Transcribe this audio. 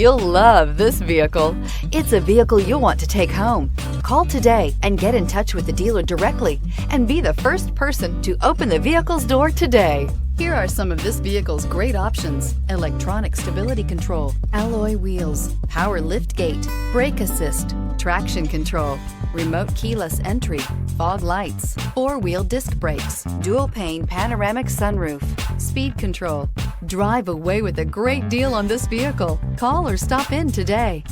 You'll love this vehicle. It's a vehicle you'll want to take home. Call today and get in touch with the dealer directly and be the first person to open the vehicle's door today. Here are some of this vehicle's great options: electronic stability control, alloy wheels, power lift gate, brake assist, traction control, remote keyless entry, fog lights, four-wheel disc brakes, dual pane panoramic sunroof, speed control. Drive away with a great deal on this vehicle. Call or stop in today.